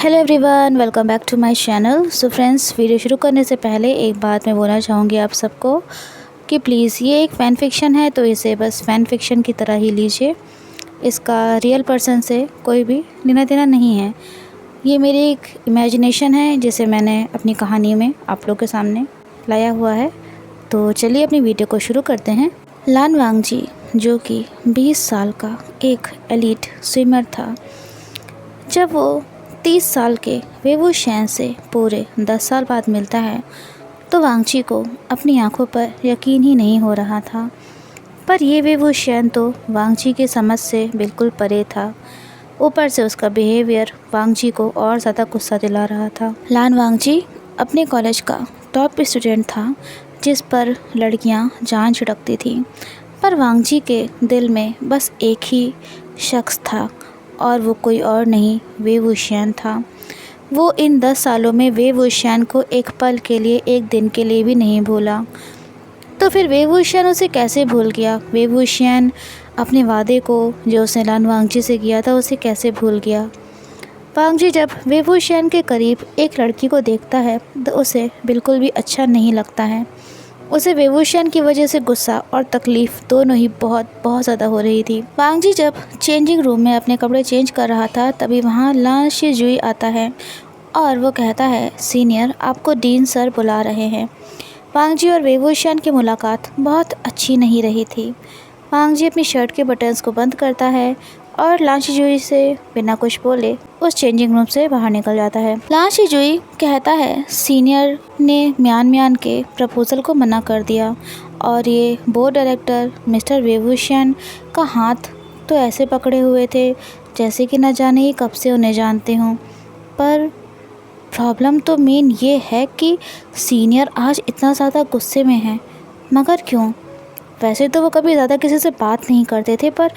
Hello everyone, welcome back to my channel. So friends, video शुरू करने से पहले एक बात मैं बोलना चाहूँगी आप सबको कि प्लीज़ ये एक फ़ैन फिक्शन है, तो इसे बस फ़ैन फिक्शन की तरह ही लीजिए। इसका रियल पर्सन से कोई भी लेना देना नहीं है। ये मेरी एक इमेजिनेशन है जिसे मैंने अपनी कहानी में आप लोगों के सामने लाया हुआ है। तो चलिए अपनी वीडियो को शुरू करते हैं। लान वांगजी, जो कि 20 साल का एक एलीट स्विमर था, जब वो 30 साल के वेवू शैन से पूरे 10 साल बाद मिलता है तो वांगजी को अपनी आंखों पर यकीन ही नहीं हो रहा था। पर ये वेवू शैन तो वांगजी की समझ से बिल्कुल परे था। ऊपर से उसका बिहेवियर वांगजी को और ज़्यादा गुस्सा दिला रहा था। लान वांगजी अपने कॉलेज का टॉप स्टूडेंट था, जिस पर लड़कियां जान छिड़कती थीं। पर वांगजी के दिल में बस एक ही शख्स था और वो कोई और नहीं, वे वुशियान था। वो इन 10 सालों में वे वुशियान को एक पल के लिए, एक दिन के लिए भी नहीं भूला। तो फिर वे वुशियान उसे कैसे भूल गया? वे वुशियान अपने वादे को जो उसने लान वांगजी से किया था उसे कैसे भूल गया? वांगजी जब वे वुशियान के करीब एक लड़की को देखता है तो उसे बिल्कुल भी अच्छा नहीं लगता है। उसे वेवूशियन की वजह से गुस्सा और तकलीफ़ दोनों ही बहुत ज़्यादा हो रही थी। वांगजी जब चेंजिंग रूम में अपने कपड़े चेंज कर रहा था तभी वहाँ लान शिजुई आता है और वो कहता है, सीनियर, आपको डीन सर बुला रहे हैं। वांगजी और वेवूशियन की मुलाकात बहुत अच्छी नहीं रही थी। वांगजी अपनी शर्ट के बटन्स को बंद करता है और लान शिजुई से बिना कुछ बोले उस चेंजिंग रूम से बाहर निकल जाता है। लान शिजुई कहता है, सीनियर ने म्यान के प्रपोज़ल को मना कर दिया और ये बोर्ड डायरेक्टर मिस्टर वेवूशियन का हाथ तो ऐसे पकड़े हुए थे जैसे कि न जाने ही कब से उन्हें जानते हों। पर प्रॉब्लम तो मेन ये है कि सीनियर आज इतना ज़्यादा गुस्से में है, मगर क्यों? वैसे तो वो कभी ज़्यादा किसी से बात नहीं करते थे, पर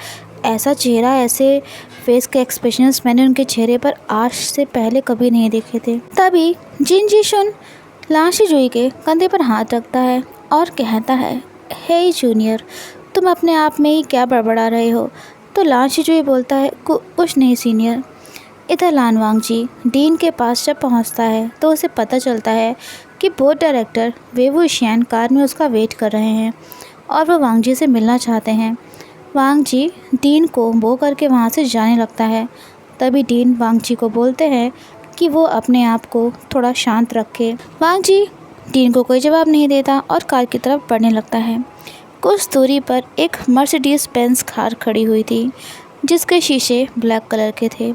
ऐसा चेहरा, ऐसे फेस के एक्सप्रेशंस मैंने उनके चेहरे पर आज से पहले कभी नहीं देखे थे। तभी जिन जीशुन लान शिजुई के कंधे पर हाथ रखता है और कहता है, हे जूनियर, तुम अपने आप में ही क्या बड़बड़ा रहे हो? तो लान शिजुई बोलता है, कुछ नहीं सीनियर। इधर लान वांगजी डीन के पास जब पहुंचता है तो उसे पता चलता है कि बोर्ड डायरेक्टर वेवूशियन कार में उसका वेट कर रहे हैं और वो वांगजी से मिलना चाहते हैं। वांगजी डीन को बो करके वहाँ से जाने लगता है। तभी डीन वांगजी को बोलते हैं कि वो अपने आप को थोड़ा शांत रखे। वांगजी डीन को कोई जवाब नहीं देता और कार की तरफ बढ़ने लगता है। कुछ दूरी पर एक मर्सिडीज बेंज कार खड़ी हुई थी जिसके शीशे ब्लैक कलर के थे।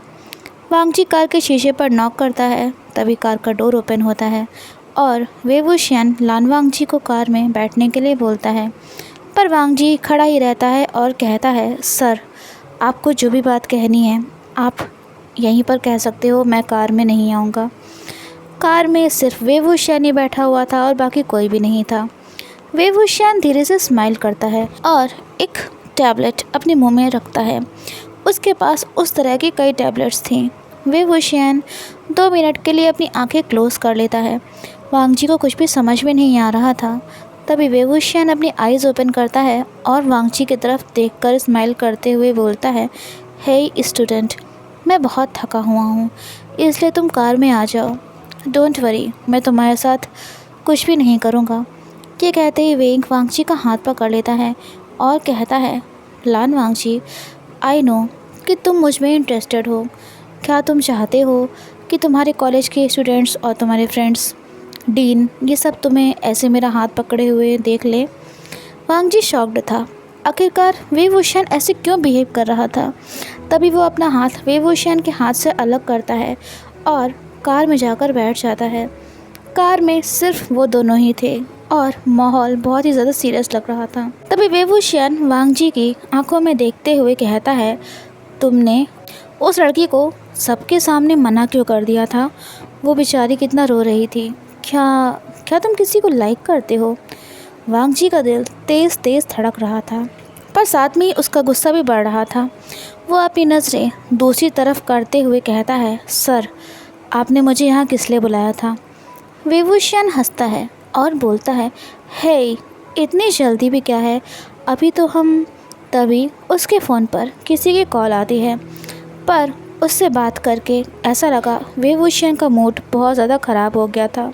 वांगजी कार के शीशे पर नॉक करता है। तभी कार का डोर ओपन होता है और वेवूशियन लान वांगजी को कार में बैठने के लिए बोलता है, पर वांगजी खड़ा ही रहता है और कहता है, सर, आपको जो भी बात कहनी है आप यहीं पर कह सकते हो, मैं कार में नहीं आऊँगा। कार में सिर्फ वेवूशियन ही बैठा हुआ था और बाकी कोई भी नहीं था। वेवूशियन धीरे से स्माइल करता है और एक टैबलेट अपने मुंह में रखता है। उसके पास उस तरह की कई टैबलेट्स थीं। वेवूशियन 2 मिनट के लिए अपनी आंखें क्लोज कर लेता है। वांगजी को कुछ भी समझ में नहीं आ रहा था। तभी वेवूशियन अपनी आइज़ ओपन करता है और वांगजी की तरफ देखकर स्माइल करते हुए बोलता है, हे स्टूडेंट, मैं बहुत थका हुआ हूँ, इसलिए तुम कार में आ जाओ। डोंट वरी, मैं तुम्हारे साथ कुछ भी नहीं करूँगा। ये कहते ही वेंग वांगजी का हाथ पकड़ लेता है और कहता है, लान वांगजी, आई नो कि तुम मुझ में इंटरेस्टेड हो। क्या तुम चाहते हो कि तुम्हारे कॉलेज के स्टूडेंट्स और तुम्हारे फ्रेंड्स, डीन, ये सब तुम्हें ऐसे मेरा हाथ पकड़े हुए देख ले? वांगजी शॉक्ड था। आखिरकार वेवूशियन ऐसे क्यों बिहेव कर रहा था? तभी वो अपना हाथ वेवूशियन के हाथ से अलग करता है और कार में जाकर बैठ जाता है। कार में सिर्फ वो दोनों ही थे और माहौल बहुत ही ज़्यादा सीरियस लग रहा था। तभी वेवूशियन वांगजी की आंखों में देखते हुए कहता है, तुमने उस लड़की को सबके सामने मना क्यों कर दिया था? वो बेचारी कितना रो रही थी। क्या तुम किसी को लाइक करते हो? वांगजी का दिल तेज़ तेज़ धड़क रहा था, पर साथ में ही उसका गुस्सा भी बढ़ रहा था। वो अपनी नज़रें दूसरी तरफ करते हुए कहता है, सर, आपने मुझे यहाँ किस लिए बुलाया था? वेवूशियन हंसता है और बोलता है, हे, इतनी जल्दी भी क्या है, अभी तो हम। तभी उसके फ़ोन पर किसी की कॉल आती है, पर उससे बात करके ऐसा लगा वेवूशियन का मूड बहुत ज़्यादा ख़राब हो गया था।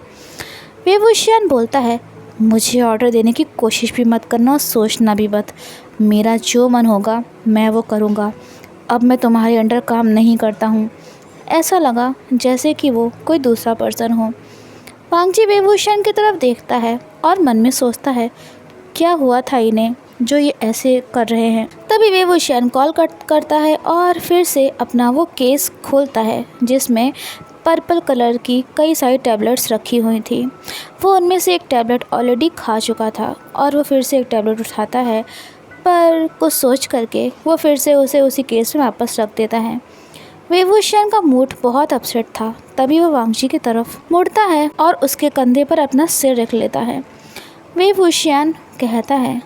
वेवूशियन बोलता है, मुझे ऑर्डर देने की कोशिश भी मत करना और सोचना भी मत। मेरा जो मन होगा मैं वो करूँगा। अब मैं तुम्हारे अंडर काम नहीं करता हूँ। ऐसा लगा जैसे कि वो कोई दूसरा पर्सन हो। वांगजी वेवूशियन की तरफ देखता है और मन में सोचता है, क्या हुआ था इन्हें जो ये ऐसे कर रहे हैं। तभी वेवूशियन कॉल करता है और फिर से अपना वो केस खोलता है जिसमें पर्पल कलर की कई सारी टैबलेट्स रखी हुई थी। वो उनमें से एक टैबलेट ऑलरेडी खा चुका था और वो फिर से एक टैबलेट उठाता है, पर कुछ सोच करके वो फिर से उसे उसी केस में वापस रख देता है। वेवूशियन का मूड बहुत अपसेट था। तभी वो वांगजी की तरफ मुड़ता है और उसके कंधे पर अपना सिर रख लेता है। वेवूशियन कहता है,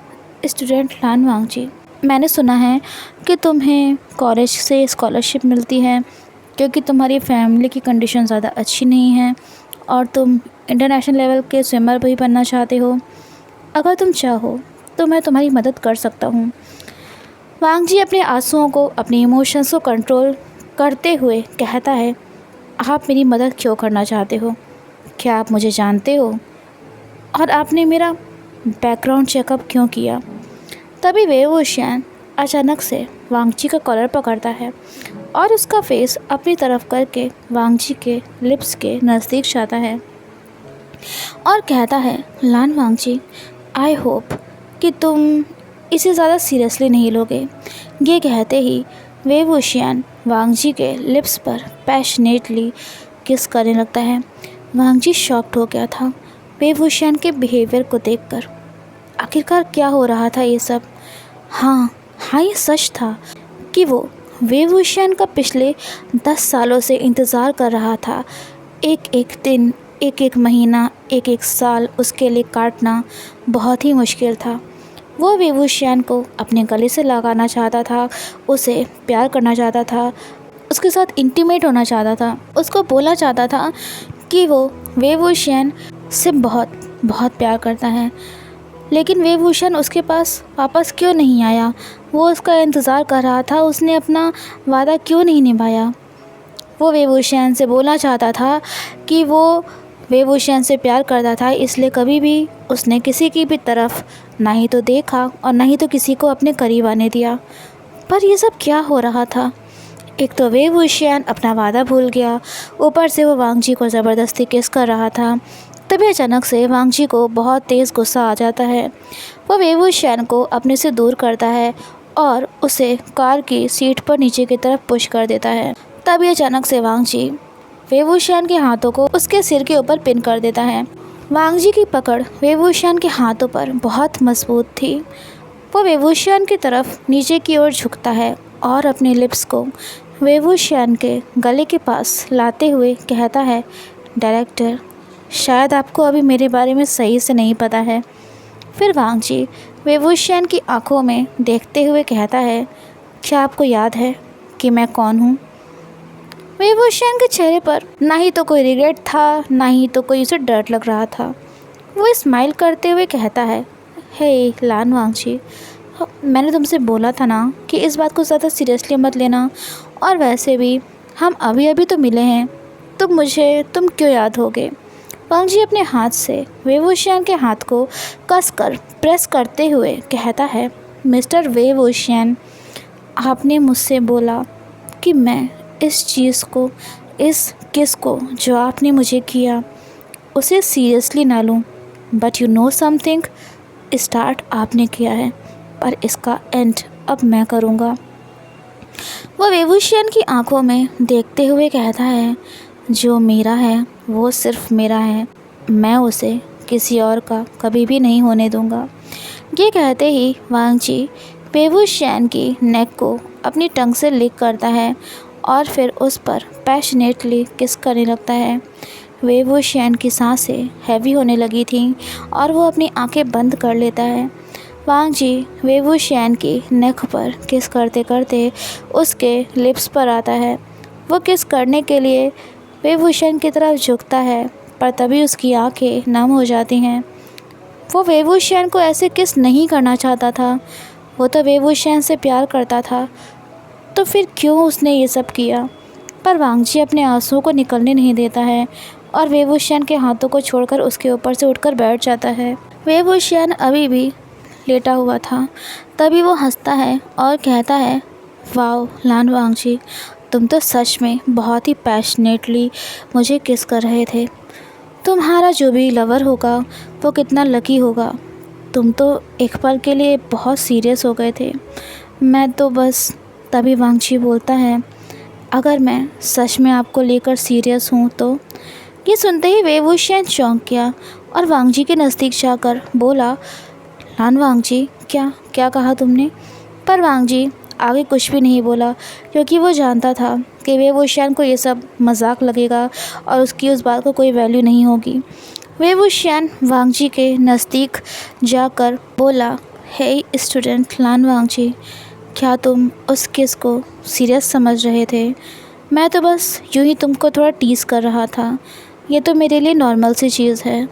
स्टूडेंट लान वांगजी, मैंने सुना है कि तुम्हें कॉलेज से स्कॉलरशिप मिलती है क्योंकि तुम्हारी फैमिली की कंडीशन ज़्यादा अच्छी नहीं है और तुम इंटरनेशनल लेवल के स्विमर भी बनना चाहते हो। अगर तुम चाहो तो मैं तुम्हारी मदद कर सकता हूँ। वांगजी अपने आंसुओं को, अपने इमोशंस को कंट्रोल करते हुए कहता है, आप मेरी मदद क्यों करना चाहते हो? क्या आप मुझे जानते हो? और आपने मेरा बैकग्राउंड चेकअप क्यों किया? तभी वेवूशियन अचानक से वांगजी का कॉलर पकड़ता है और उसका फेस अपनी तरफ करके वांगजी के लिप्स के नज़दीक जाता है और कहता है, लान वांगजी, आई होप कि तुम इसे ज़्यादा सीरियसली नहीं लोगे। ये कहते ही वेवूशियन वांगजी के लिप्स पर पैशनेटली किस करने लगता है। वांगजी शॉक्ड हो गया था वेवूशियन के बिहेवियर को देखकर। आखिरकार क्या हो रहा था ये सब? हाँ, ये सच था कि वो वेवूशियन का पिछले 10 सालों से इंतज़ार कर रहा था। एक एक दिन, एक एक महीना, एक एक साल उसके लिए काटना बहुत ही मुश्किल था। वो वेवूशियन को अपने गले से लगाना चाहता था, उसे प्यार करना चाहता था, उसके साथ इंटीमेट होना चाहता था, उसको बोलना चाहता था कि वो वेवूशियन से बहुत बहुत प्यार करता है। लेकिन वेवूशियन उसके पास वापस क्यों नहीं आया? वो उसका इंतज़ार कर रहा था, उसने अपना वादा क्यों नहीं निभाया? वो वेवूशियन से बोलना चाहता था कि वो वेवूशियन से प्यार करता था, इसलिए कभी भी उसने किसी की भी तरफ ना ही तो देखा और ना ही तो किसी को अपने करीब आने दिया। पर ये सब क्या हो रहा था? एक तो वेवूशियन अपना वादा भूल गया, ऊपर से वो वांगजी को ज़बरदस्ती किस कर रहा था। तभी अचानक से वांगजी को बहुत तेज़ गुस्सा आ जाता है। वो वेवूशियन को अपने से दूर करता है और उसे कार की सीट पर नीचे की तरफ पुश कर देता है। तभी अचानक से वांगजी वेवूशियन के हाथों को उसके सिर के ऊपर पिन कर देता है। वांगजी की पकड़ वेवूशियन के हाथों पर बहुत मजबूत थी। वो वेवूशियन की तरफ नीचे की ओर झुकता है और अपने लिप्स को वेवूशियन के गले के पास लाते हुए कहता है, डायरेक्टर, शायद आपको अभी मेरे बारे में सही से नहीं पता है। फिर वांगजी वेवूशियन की आंखों में देखते हुए कहता है, क्या आपको याद है कि मैं कौन हूँ? वेवूशियन के चेहरे पर ना ही तो कोई रिग्रेट था, ना ही तो कोई उसे डर लग रहा था। वो स्माइल करते हुए कहता है, हे लान वांगजी, मैंने तुमसे बोला था ना कि इस बात को ज़्यादा सीरियसली मत लेना, और वैसे भी हम अभी अभी तो मिले हैं, तुम क्यों याद होगे? वांगजी अपने हाथ से वेवूशियन के हाथ को कसकर प्रेस करते हुए कहता है, मिस्टर वेवूशियन, आपने मुझसे बोला कि मैं इस चीज़ को, इस किस को जो आपने मुझे किया उसे सीरियसली ना लूँ, but you know something, start आपने किया है पर इसका एंड अब मैं करूँगा। वो वेवूशियन की आंखों में देखते हुए कहता है, जो मेरा है वो सिर्फ मेरा है, मैं उसे किसी और का कभी भी नहीं होने दूँगा। ये कहते ही वांगजी वेवूशियन की नेक को अपनी टंग से लिक करता है और फिर उस पर पैशनेटली किस करने लगता है। वेवूशियन की सांसें हैवी होने लगी थीं और वो अपनी आंखें बंद कर लेता है। वांगजी वेवूशियन की नेक पर किस करते करते उसके लिप्स पर आता है। वो किस करने के लिए वेवूशियन की तरफ झुकता है, पर तभी उसकी आंखें नम हो जाती हैं। वो वेवूशियन को ऐसे किस नहीं करना चाहता था, वो तो वेवूशियन से प्यार करता था, तो फिर क्यों उसने ये सब किया? पर वांगजी अपने आंसुओं को निकलने नहीं देता है और वेवूशियन के हाथों को छोड़कर उसके ऊपर से उठकर बैठ जाता है। वेवूशियन अभी भी लेटा हुआ था। तभी वो हंसता है और कहता है, वाओ लान वांगजी, तुम तो सच में बहुत ही पैशनेटली मुझे किस कर रहे थे। तुम्हारा जो भी लवर होगा वो कितना लकी होगा। तुम तो एक पल के लिए बहुत सीरियस हो गए थे। मैं तो बस। तभी वांगजी बोलता है, अगर मैं सच में आपको लेकर सीरियस हूँ तो। ये सुनते ही वेवूशियन चौंक गया और वांगजी के नज़दीक जाकर बोला, लान वांगजी, क्या क्या कहा तुमने? पर वांगजी आगे कुछ भी नहीं बोला क्योंकि वो जानता था कि वेवूशियन को ये सब मजाक लगेगा और उसकी उस बात को कोई वैल्यू नहीं होगी। वेवूशियन वांगजी के नज़दीक जाकर बोला, हे स्टूडेंट लान वांगजी, क्या तुम उस किस को सीरियस समझ रहे थे? मैं तो बस यूं ही तुमको थोड़ा टीज़ कर रहा था। ये तो मेरे लिए नॉर्मल सी चीज़ है।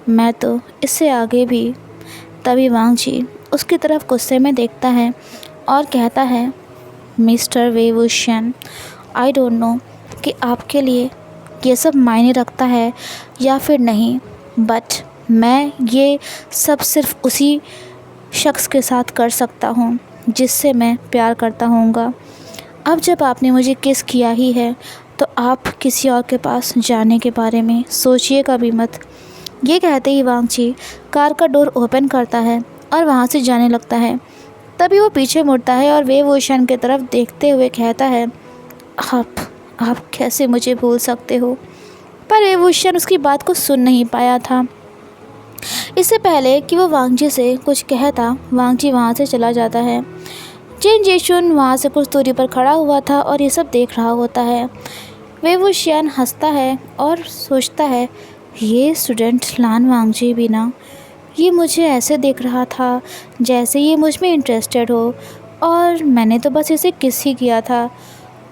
मैं तो इससे आगे भी। तभी वांगजी उसकी तरफ गुस्से में देखता है और कहता है, मिस्टर वेवूशियन, आई डोंट नो कि आपके लिए ये सब मायने रखता है या फिर नहीं, बट मैं ये सब सिर्फ उसी शख्स के साथ कर सकता हूँ जिससे मैं प्यार करता हूँगा। अब जब आपने मुझे किस किया ही है तो आप किसी और के पास जाने के बारे में सोचिएगा भी मत। ये कहते ही वांगजी कार का डोर ओपन करता है और वहाँ से जाने लगता है। तभी वो पीछे मुड़ता है और वेवूशियन की तरफ देखते हुए कहता है, आप कैसे मुझे भूल सकते हो? पर वेवूशियन उसकी बात को सुन नहीं पाया था। इससे पहले कि वो वांगजी से कुछ कहता, वांगजी वहाँ से चला जाता है। जिन जेशुन वहाँ से कुछ दूरी पर खड़ा हुआ था और ये सब देख रहा होता है। वेवूशियन हंसता है और सोचता है, ये स्टूडेंट लान वांगजी भी ना, ये मुझे ऐसे देख रहा था जैसे ये मुझ में इंटरेस्टेड हो और मैंने तो बस इसे किस ही किया था,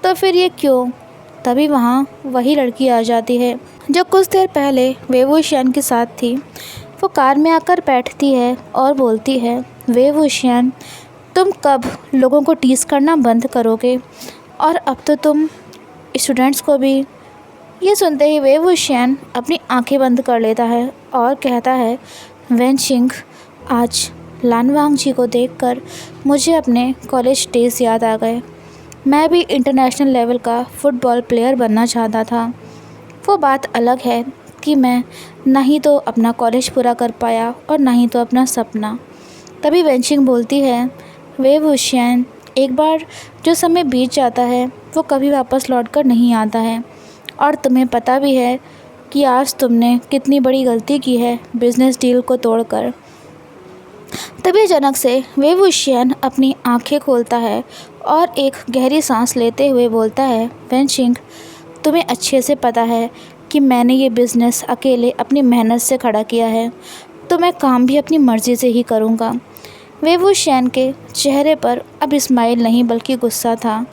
तो फिर ये क्यों? तभी वहाँ वही लड़की आ जाती है जो कुछ देर पहले वेवूशियन के साथ थी। वो कार में आकर बैठती है और बोलती है, वेवूशियन, तुम कब लोगों को टीज़ करना बंद करोगे? और अब तो तुम स्टूडेंट्स को भी। ये सुनते ही वेवूशियन अपनी आंखें बंद कर लेता है और कहता है, वेनचिंग, आज लान वांगजी को देखकर मुझे अपने कॉलेज डेज़ याद आ गए। मैं भी इंटरनेशनल लेवल का फ़ुटबॉल प्लेयर बनना चाहता था। वो बात अलग है कि मैं ना ही तो अपना कॉलेज पूरा कर पाया और ना ही तो अपना सपना। तभी वेनचिंग बोलती है, वेवूशियन, एक बार जो समय बीत जाता है वो कभी वापस लौट कर नहीं आता है और तुम्हें पता भी है कि आज तुमने कितनी बड़ी गलती की है बिज़नेस डील को तोड़कर। तभी अचानक से वेवूशियन अपनी आंखें खोलता है और एक गहरी सांस लेते हुए बोलता है, वेनचिंग, तुम्हें अच्छे से पता है कि मैंने ये बिज़नेस अकेले अपनी मेहनत से खड़ा किया है, तो मैं काम भी अपनी मर्ज़ी से ही करूँगा। वेवूशियन के चेहरे पर अब स्माइल नहीं बल्कि गुस्सा था।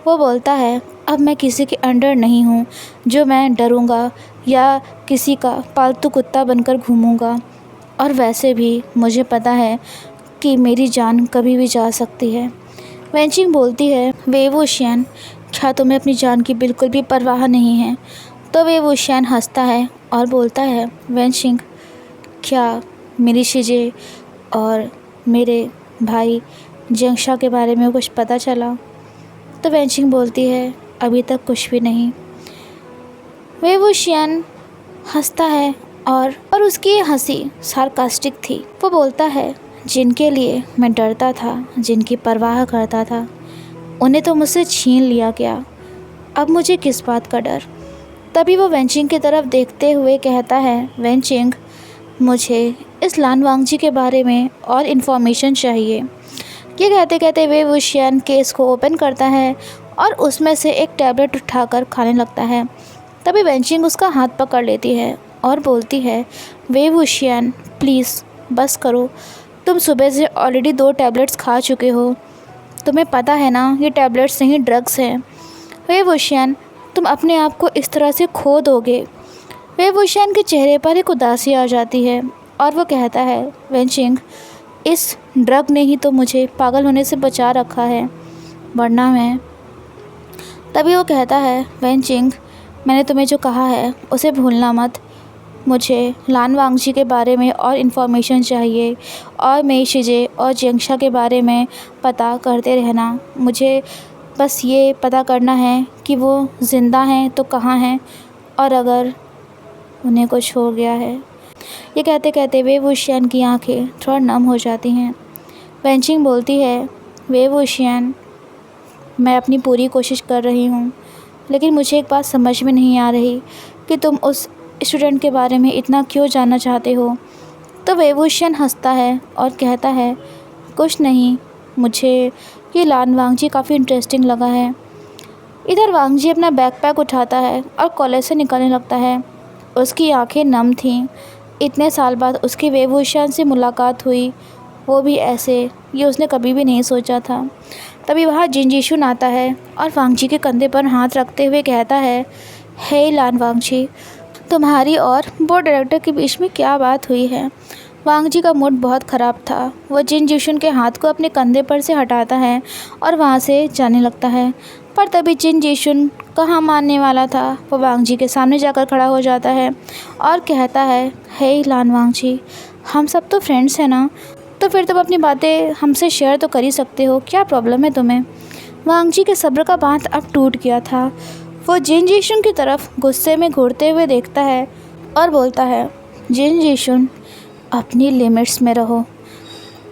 वो बोलता है, अब मैं किसी के अंडर नहीं हूँ जो मैं डरूँगा या किसी का पालतू कुत्ता बनकर घूमूँगा, और वैसे भी मुझे पता है कि मेरी जान कभी भी जा सकती है। वेनचिंग बोलती है, वेवूशियन, क्या तुम्हें अपनी जान की बिल्कुल भी परवाह नहीं है? तो वेवूशियन हंसता है और बोलता है, वेनचिंग, क्या मेरी शिजे और मेरे भाई जंगशा के बारे में कुछ पता चला? तो वेनचिंग बोलती है, अभी तक कुछ भी नहीं। वेवूशियन हंसता है और उसकी हंसी सार्कास्टिक थी। वो बोलता है, जिनके लिए मैं डरता था, जिनकी परवाह करता था, उन्हें तो मुझसे छीन लिया गया। अब मुझे किस बात का डर? तभी वो वेनचिंग की तरफ देखते हुए कहता है, वेनचिंग, मुझे इस लान वांगजी के बारे में और इन्फॉर्मेशन चाहिए। ये कहते कहते वेवूशियन केस को ओपन करता है और उसमें से एक टैबलेट उठाकर खाने लगता है। तभी वेनचिंग उसका हाथ पकड़ लेती है और बोलती है, वेवूशियन, प्लीज़ बस करो, तुम सुबह से ऑलरेडी 2 टैबलेट्स खा चुके हो। तुम्हें पता है ना, ये टैबलेट्स नहीं ड्रग्स हैं। वेवूशियन, तुम अपने आप को इस तरह से खो दोगे। वेवूशियन के चेहरे पर एक उदासी आ जाती है और वो कहता है, वेनचिंग, इस ड्रग ने ही तो मुझे पागल होने से बचा रखा है, वरना मैं तभी वो कहता है, वेनचिंग, मैंने तुम्हें जो कहा है उसे भूलना मत। मुझे लान वांगजी के बारे में और इन्फॉर्मेशन चाहिए और मेई शिजे और जियांगशा के बारे में पता करते रहना। मुझे बस ये पता करना है कि वो ज़िंदा हैं तो कहाँ हैं और अगर उन्हें कुछ हो गया है। ये कहते कहते वे वुशियन की आंखें थोड़ा नम हो जाती हैं। वेनचिंग बोलती है, वे वुशियन, मैं अपनी पूरी कोशिश कर रही हूँ, लेकिन मुझे एक बात समझ में नहीं आ रही कि तुम उस स्टूडेंट के बारे में इतना क्यों जानना चाहते हो। तो वे वुशियन हंसता है और कहता है, कुछ नहीं, मुझे ये लान वांगजी काफ़ी इंटरेस्टिंग लगा है। इधर वांगजी अपना बैकपैक उठाता है और कॉलेज से निकलने लगता है। उसकी आंखें नम थीं। इतने साल बाद उसकी वे वुशियन से मुलाकात हुई, वो भी ऐसे, ये उसने कभी भी नहीं सोचा था। तभी वहाँ जिन जिशुन आता है और वांगजी के कंधे पर हाथ रखते हुए कहता है, हे लान वांगजी, तुम्हारी और बोर्ड डायरेक्टर के बीच में क्या बात हुई है। वांगजी का मूड बहुत ख़राब था। वो जिन जिशुन के हाथ को अपने कंधे पर से हटाता है और वहाँ से जाने लगता है। पर तभी जिन जिशुन कहाँ मानने वाला था, वो वांगजी के सामने जाकर खड़ा हो जाता है और कहता है, हे लान वांगजी, हम सब तो फ्रेंड्स हैं ना, तो फिर तुम अपनी बातें हमसे शेयर तो कर ही सकते हो, क्या प्रॉब्लम है तुम्हें। वांगजी के सब्र का बांध अब टूट गया था। वो जिन जिशुन की तरफ गुस्से में घूरते हुए देखता है और बोलता है, जिन जिशुन, अपनी लिमिट्स में रहो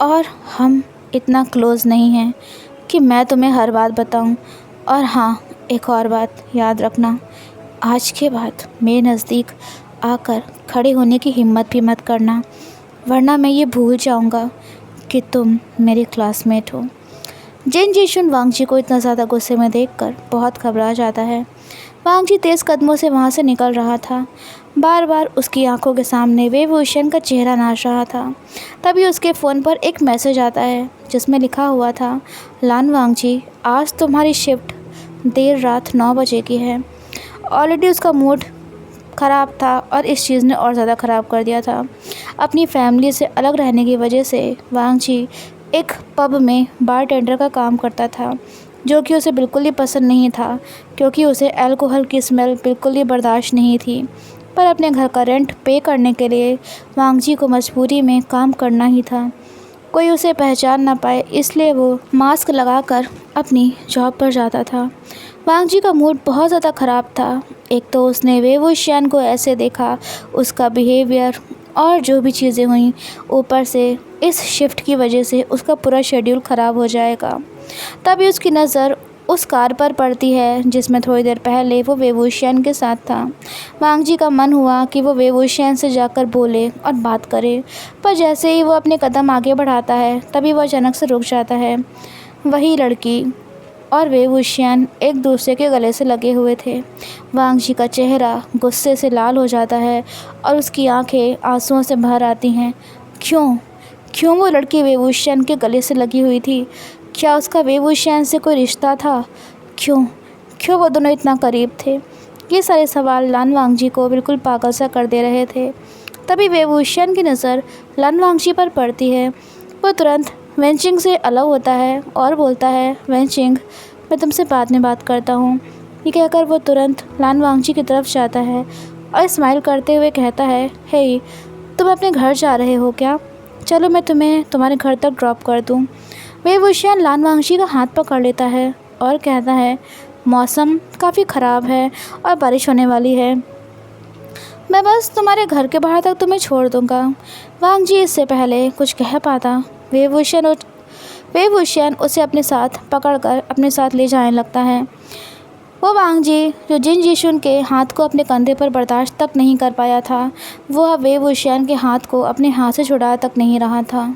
और हम इतना क्लोज़ नहीं हैं कि मैं तुम्हें हर बात बताऊं। और हाँ, एक और बात याद रखना, आज के बाद मेरे नज़दीक आकर खड़े होने की हिम्मत भी मत करना, वरना मैं ये भूल जाऊंगा कि तुम मेरे क्लासमेट हो। जिन जिशुन वांगजी को इतना ज़्यादा गुस्से में देखकर बहुत घबरा जाता है। वांगजी तेज़ कदमों से वहाँ से निकल रहा था। बार बार उसकी आंखों के सामने वे वुशियन का चेहरा नाच रहा था। तभी उसके फ़ोन पर एक मैसेज आता है जिसमें लिखा हुआ था, लान वांगजी, आज तुम्हारी शिफ्ट देर रात 9 बजे की है। ऑलरेडी उसका मूड ख़राब था और इस चीज़ ने और ज़्यादा ख़राब कर दिया था। अपनी फैमिली से अलग रहने की वजह से वांगजी एक पब में बारटेंडर का काम करता था, जो कि उसे बिल्कुल ही पसंद नहीं था, क्योंकि उसे अल्कोहल की स्मेल बिल्कुल ही बर्दाश्त नहीं थी। पर अपने घर का रेंट पे करने के लिए वांगजी को मजबूरी में काम करना ही था। कोई उसे पहचान ना पाए, इसलिए वो मास्क लगाकर अपनी जॉब पर जाता था। वांगजी का मूड बहुत ज़्यादा ख़राब था। एक तो उसने वे वुशियन को ऐसे देखा, उसका बिहेवियर और जो भी चीज़ें हुई, ऊपर से इस शिफ्ट की वजह से उसका पूरा शेड्यूल ख़राब हो जाएगा। तभी उसकी नज़र उस कार पर पड़ती है जिसमें थोड़ी देर पहले वो वे वुशियन के साथ था। वांगजी का मन हुआ कि वो वे वुशियन से जाकर बोले और बात करे, पर जैसे ही वो अपने कदम आगे बढ़ाता है तभी वो अचानक से रुक जाता है। वही लड़की और वे वुशियन एक दूसरे के गले से लगे हुए थे। वांगजी का चेहरा गुस्से से लाल हो जाता है और उसकी आंखें आंसुओं से भर आती हैं। क्यों वो लड़की वे वुशियन के गले से लगी हुई थी? क्या उसका वे वुशियन से कोई रिश्ता था? क्यों वो दोनों इतना करीब थे? ये सारे सवाल लान वांगजी को बिल्कुल पागल सा कर दे रहे थे। तभी वे वुशियन की नज़र लान वांगजी पर पड़ती है। वो तुरंत वेनचिंग से अलग होता है और बोलता है, वेनचिंग, मैं तुमसे बाद में बात करता हूँ। ये कहकर वो तुरंत लान वांगजी की तरफ जाता है और स्माइल करते हुए कहता है, हे, तुम अपने घर जा रहे हो क्या? चलो मैं तुम्हें तुम्हारे घर तक ड्रॉप कर दूँ। वे वुशियन लान वांगजी का हाथ पकड़ लेता है और कहता है, मौसम काफ़ी ख़राब है और बारिश होने वाली है, मैं बस तुम्हारे घर के बाहर तक तुम्हें छोड़ दूँगा। वांगजी इससे पहले कुछ कह पाता, वे वुशियन उसे अपने साथ पकड़कर अपने साथ ले जाने लगता है। वो वांगजी जो जिन जिशुन के हाथ को अपने कंधे पर बर्दाश्त तक नहीं कर पाया था, वो अब वे वुशियन के हाथ को अपने हाथ से छुड़ा तक नहीं रहा था।